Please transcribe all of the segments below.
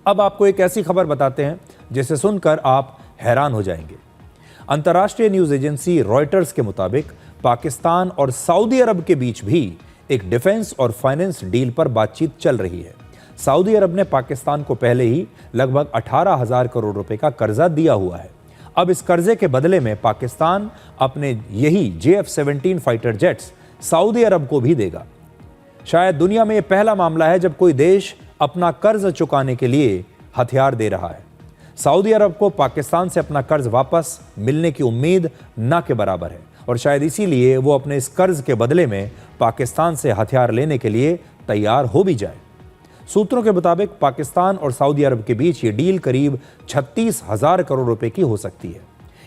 अब आपको एक ऐसी खबर बताते हैं जिसे सुनकर आप हैरान हो जाएंगे। अंतर्राष्ट्रीय न्यूज एजेंसी रॉयटर्स के मुताबिक पाकिस्तान और सऊदी अरब के बीच भी एक डिफेंस और फाइनेंस डील पर बातचीत चल रही है। सऊदी अरब ने पाकिस्तान को पहले ही लगभग 18,000 करोड़ रुपए का कर्जा दिया हुआ है। अब इस कर्जे के बदले में पाकिस्तान अपने यही JF-17 फाइटर जेट्स सऊदी अरब को भी देगा। शायद दुनिया में यह पहला मामला है जब कोई देश अपना कर्ज चुकाने के लिए हथियार दे रहा है। सऊदी अरब को पाकिस्तान से अपना कर्ज वापस मिलने की उम्मीद न के बराबर है और शायद इसीलिए वो अपने इस कर्ज के बदले में पाकिस्तान से हथियार लेने के लिए तैयार हो भी जाए। सूत्रों के मुताबिक पाकिस्तान और सऊदी अरब के बीच ये डील करीब 36,000 करोड़ रुपए की हो सकती है।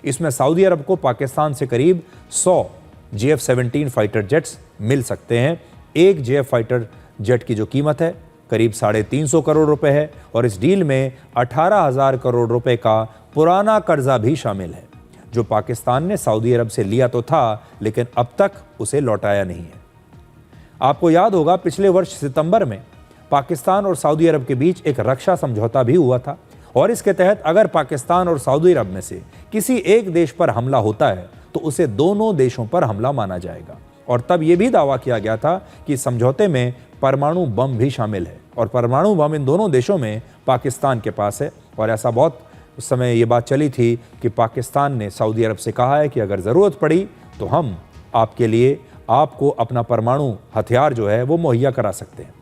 इसमें सऊदी अरब को पाकिस्तान से करीब 100 JF-17 फाइटर जेट्स मिल सकते हैं। एक JF फाइटर जेट की जो कीमत है करीब 350 करोड़ रुपए है और इस डील में 18,000 करोड़ रुपए का पुराना कर्जा भी शामिल है जो पाकिस्तान ने सऊदी अरब से लिया तो था लेकिन अब तक उसे लौटाया नहीं है। आपको याद होगा पिछले वर्ष सितंबर में पाकिस्तान और सऊदी अरब के बीच एक रक्षा समझौता भी हुआ था और इसके तहत अगर पाकिस्तान और सऊदी अरब में से किसी एक देश पर हमला होता है तो उसे दोनों देशों पर हमला माना जाएगा। और तब यह भी दावा किया गया था कि समझौते में परमाणु बम भी शामिल है और परमाणु बम इन दोनों देशों में पाकिस्तान के पास है। और ऐसा बहुत उस समय ये बात चली थी कि पाकिस्तान ने सऊदी अरब से कहा है कि अगर ज़रूरत पड़ी तो हम आपके लिए आपको अपना परमाणु हथियार जो है वो मुहैया करा सकते हैं।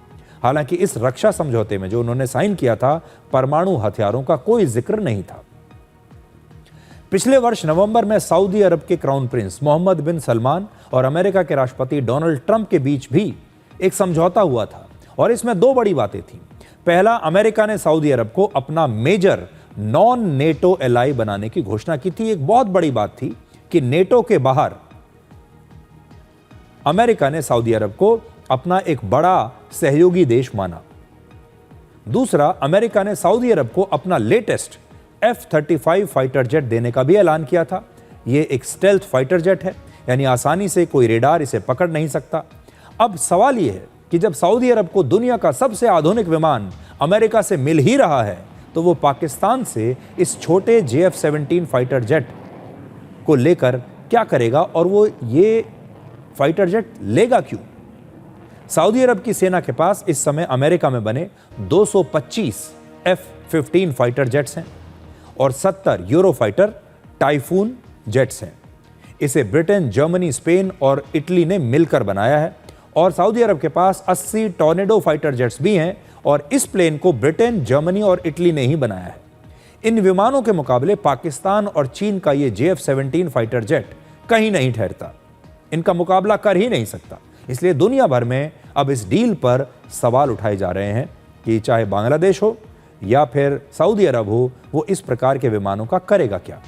हालांकि इस रक्षा समझौते में जो उन्होंने साइन किया था परमाणु हथियारों का कोई जिक्र नहीं था। पिछले वर्ष नवंबर में सऊदी अरब के क्राउन प्रिंस मोहम्मद बिन सलमान और अमेरिका के राष्ट्रपति डोनाल्ड ट्रंप के बीच भी एक समझौता हुआ था और इसमें दो बड़ी बातें थीं। पहला, अमेरिका ने सऊदी अरब को अपना मेजर नॉन नेटो एलाई बनाने की घोषणा की थी। एक बहुत बड़ी बात थी कि नेटो के बाहर अमेरिका ने सऊदी अरब को अपना एक बड़ा सहयोगी देश माना। दूसरा, अमेरिका ने सऊदी अरब को अपना लेटेस्ट F-35 फाइटर जेट देने का भी ऐलान किया था। यह एक स्टेल्थ फाइटर जेट है, यानी आसानी से कोई रेडार इसे पकड़ नहीं सकता। अब सवाल यह है कि जब सऊदी अरब को दुनिया का सबसे आधुनिक विमान अमेरिका से मिल ही रहा है तो वो पाकिस्तान से इस छोटे JF-17 फाइटर जेट को लेकर क्या करेगा और वो ये फाइटर जेट लेगा क्यों? सऊदी अरब की सेना के पास इस समय अमेरिका में बने 225 F-15 फाइटर जेट्स हैं और 70 यूरो फाइटर टाइफून जेट्स हैं। इसे ब्रिटेन, जर्मनी, स्पेन और इटली ने मिलकर बनाया है और सऊदी अरब के पास 80 टॉर्नेडो फाइटर जेट्स भी हैं और इस प्लेन को ब्रिटेन, जर्मनी और इटली ने ही बनाया है। इन विमानों के मुकाबले पाकिस्तान और चीन का ये JF-17 फाइटर जेट कहीं नहीं ठहरता, इनका मुकाबला कर ही नहीं सकता। इसलिए दुनिया भर में अब इस डील पर सवाल उठाए जा रहे हैं कि चाहे बांग्लादेश हो या फिर सऊदी अरब हो, वो इस प्रकार के विमानों का करेगा क्या।